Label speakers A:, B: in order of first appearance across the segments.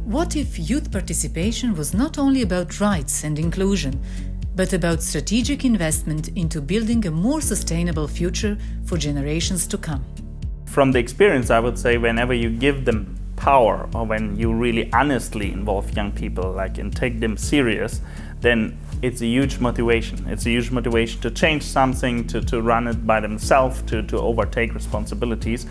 A: What if youth participation was not only about rights and inclusion, but about strategic investment into building a more sustainable future for generations to come?
B: From the experience, I would say whenever you give them power, or when you really honestly involve young people, and take them serious, then it's a huge motivation. It's a huge motivation to change something, to run it by themselves, to overtake responsibilities.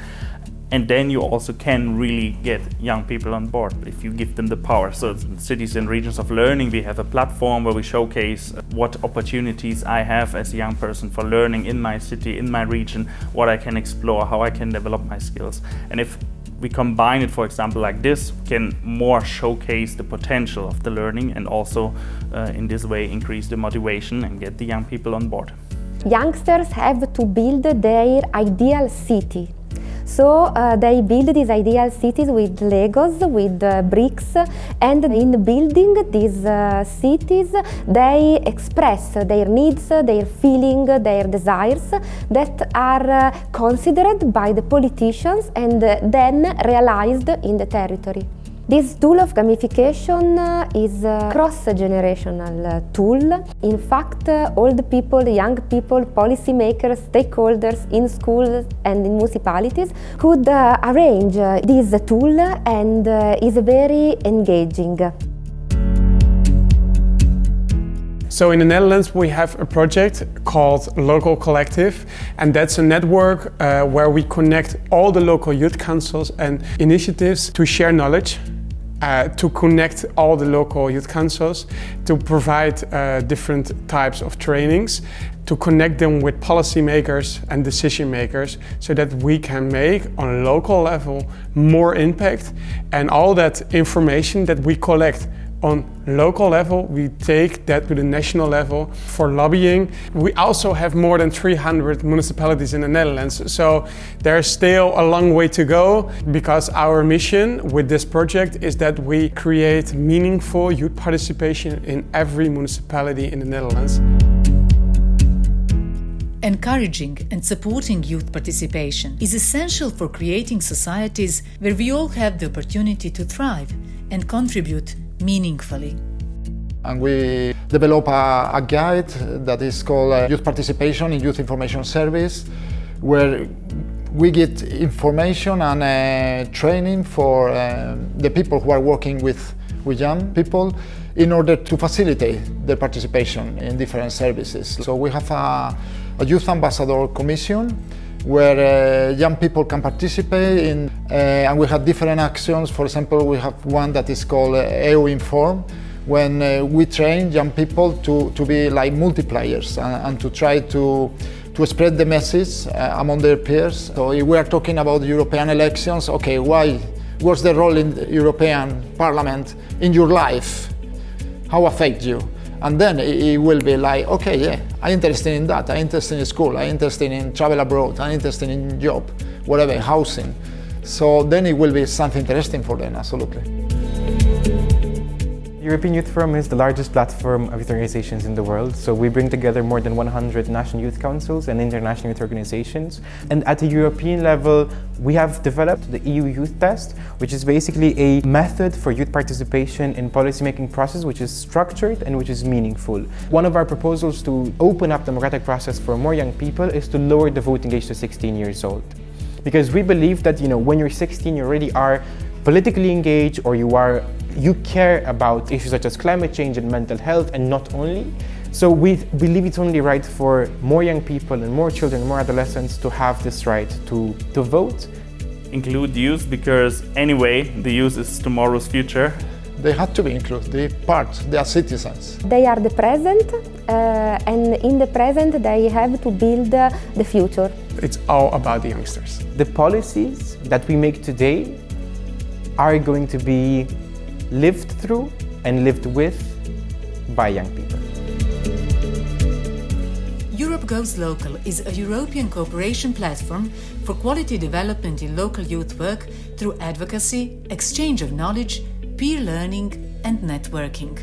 B: And then you also can really get young people on board if you give them the power. So in Cities and Regions of Learning, we have a platform where we showcase what opportunities I have as a young person for learning in my city, in my region, what I can explore, how I can develop my skills. And if we combine it, for example, like this, we can more showcase the potential of the learning and also in this way increase the motivation and get the young people on board.
C: Youngsters have to build their ideal city. So they build these ideal cities with Legos, with bricks, and in building these cities they express their needs, their feelings, their desires that are considered by the politicians and then realized in the territory. This tool of gamification is a cross-generational tool. In fact, old people, young people, policymakers, stakeholders in schools and in municipalities could arrange this tool and is very engaging.
D: So in the Netherlands we have a project called Local Collective, and that's a network where we connect all the local youth councils and initiatives to share knowledge, to connect all the local youth councils, to provide different types of trainings, to connect them with policymakers and decision makers so that we can make on a local level more impact, and all that information that we collect on local level, we take that to the national level for lobbying. We also have more than 300 municipalities in the Netherlands, so there's still a long way to go, because our mission with this project is that we create meaningful youth participation in every municipality in the Netherlands.
A: Encouraging and supporting youth participation is essential for creating societies where we all have the opportunity to thrive and contribute meaningfully.
E: And we develop a guide that is called Youth Participation in Youth Information Service, where we get information and training for the people who are working with young people in order to facilitate their participation in different services. So we have a Youth Ambassador Commission where young people can participate in, and we have different actions. For example, we have one that is called EU Inform, when we train young people to be like multipliers and to try to spread the message among their peers. So if we are talking about European elections, okay, what's the role in the European Parliament in your life? How affect you? And then it will be like, okay, yeah, I'm interested in that, I'm interested in school, I'm interested in travel abroad, I'm interested in job, whatever, housing. So then it will be something interesting for them, absolutely.
F: European Youth Forum is the largest platform of youth organizations in the world. So we bring together more than 100 national youth councils and international youth organizations. And at the European level, we have developed the EU Youth Test, which is basically a method for youth participation in policymaking process, which is structured and which is meaningful. One of our proposals to open up the democratic process for more young people is to lower the voting age to 16 years old. Because we believe that, when you're 16, you already are politically engaged, or you care about issues such as climate change and mental health, and not only. So we believe it's only right for more young people and more children and more adolescents to have this right to vote.
B: Include youth, because anyway, the youth is tomorrow's future.
E: They have to be included, they are citizens.
C: They are the present, and in the present they have to build the future.
D: It's all about the youngsters.
F: The policies that we make today are going to be lived through and lived with by young people.
A: Europe Goes Local is a European cooperation platform for quality development in local youth work through advocacy, exchange of knowledge, peer learning and networking.